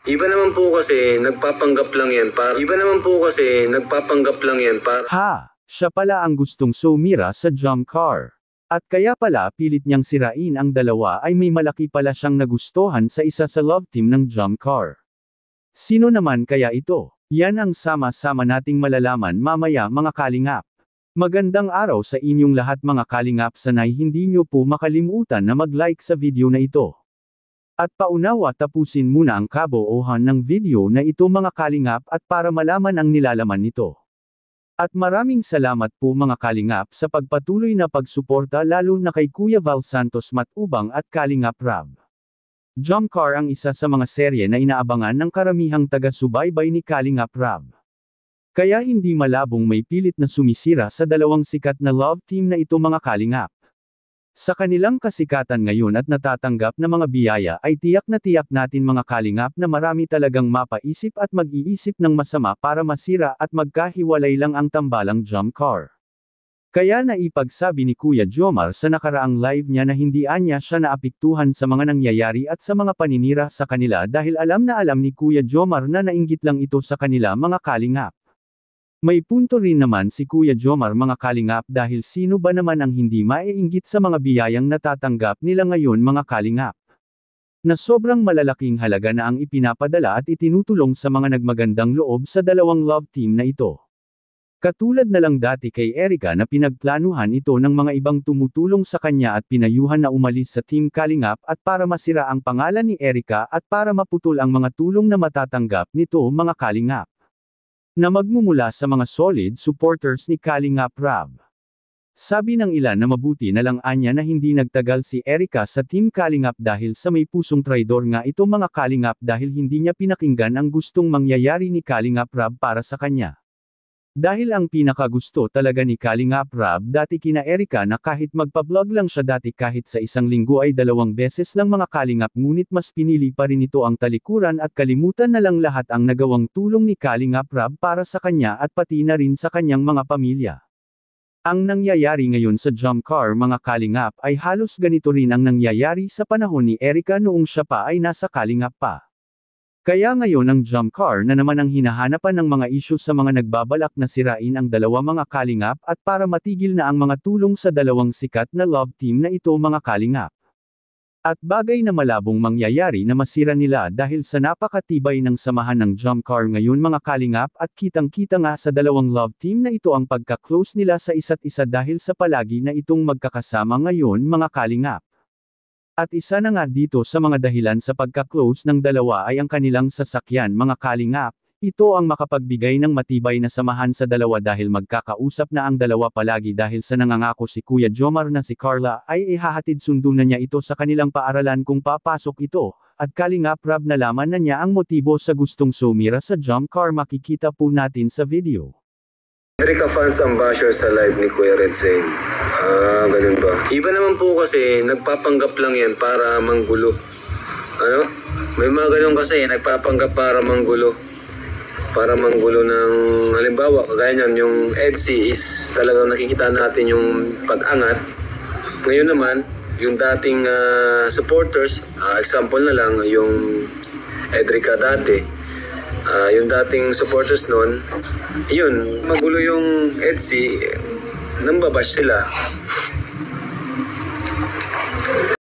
Iba naman po kasi nagpapanggap lang yan para Ha, siya pala ang gustong sumira sa jump car. At kaya pala pilit niyang sirain ang dalawa ay may malaki pala siyang nagustuhan sa isa sa love team ng jump car. Sino naman kaya ito? Yan ang sama-sama nating malalaman mamaya mga kalingap. Magandang araw sa inyong lahat mga kalingap, sanay hindi nyo po makalimutan na mag-like sa video na ito. At paunawa tapusin muna ang kabuuan ng video na ito mga kalingap at para malaman ang nilalaman nito. At maraming salamat po mga kalingap sa pagpatuloy na pagsuporta lalo na kay Kuya Val Santos Matubang at Kalingap Rab. Jump Car ang isa sa mga serye na inaabangan ng karamihang taga-subaybay ni Kalingap Rab. Kaya hindi malabong may pilit na sumisira sa dalawang sikat na love team na ito mga kalingap. Sa kanilang kasikatan ngayon at natatanggap na mga biyaya ay tiyak natin mga kalingap na marami talagang mapaisip at mag-iisip ng masama para masira at magkahiwalay lang ang tambalang jump car. Kaya naipagsabi ni Kuya Jomar sa nakaraang live niya na hindi anya siya naapektuhan sa mga nangyayari at sa mga paninira sa kanila dahil alam na alam ni Kuya Jomar na nainggit lang ito sa kanila mga kalingap. May punto rin naman si Kuya Jomar mga kalingap dahil sino ba naman ang hindi maiinggit sa mga biyayang natatanggap nila ngayon mga kalingap. Na sobrang malalaking halaga na ang ipinapadala at itinutulong sa mga nagmagandang loob sa dalawang love team na ito. Katulad na lang dati kay Erica na pinagplanuhan ito ng mga ibang tumutulong sa kanya at pinayuhan na umalis sa Team Kalingap at para masira ang pangalan ni Erica at para maputol ang mga tulong na matatanggap nito mga kalingap. Na magmumula sa mga solid supporters ni Kalingap Rab. Sabi ng ilan na mabuti na lang anya na hindi nagtagal si Erica sa Team Kalingap dahil sa may pusong traidor nga ito mga kalingap dahil hindi niya pinakinggan ang gustong mangyayari ni Kalingap Rab para sa kanya. Dahil ang pinakagusto talaga ni Kalingap Rab dati kina Erica na kahit magpa-vlog lang siya dati kahit sa isang linggo ay 2 beses lang mga kalingap ngunit mas pinili pa rin ito ang talikuran at kalimutan na lang lahat ang nagawang tulong ni Kalingap Rab para sa kanya at pati na rin sa kanyang mga pamilya. Ang nangyayari ngayon sa jump car mga kalingap ay halos ganito rin ang nangyayari sa panahon ni Erica noong siya pa ay nasa Kalingap pa. Kaya ngayon ang jump car na naman ang hinahanapan ng mga isyu sa mga nagbabalak na sirain ang dalawa mga kalingap at para matigil na ang mga tulong sa dalawang sikat na love team na ito mga kalingap. At bagay na malabong mangyayari na masira nila dahil sa napakatibay ng samahan ng jump car ngayon mga kalingap at kitang-kita nga sa dalawang love team na ito ang pagka-close nila sa isa't isa dahil sa palagi na itong magkakasama ngayon mga kalingap. At isa na nga dito sa mga dahilan sa pagka-close ng dalawa ay ang kanilang sasakyan mga kalingap. Ito ang makapagbigay ng matibay na samahan sa dalawa dahil magkakausap na ang dalawa palagi dahil sa nangangako si Kuya Jomar na si Carla ay ihahatid sundo na niya ito sa kanilang paaralan kung papasok ito, at Kalingap Rab nalaman na niya ang motibo sa gustong sumira sa jump car makikita po natin sa video. Erica fans ang basher sa live ni Kuya Red Zane. Ganun ba? Iba naman po kasi nagpapanggap lang yan para manggulo. Ano? May mga ganun kasi nagpapanggap para manggulo. Para manggulo ng halimbawa, kagaya niyan, yung EDC is talagang nakikita natin yung pag-angat. Ngayon naman, yung dating supporters, example na lang, yung Edrica dati, yung dating supporters noon, yun, magulo yung EDC, nambabash sila.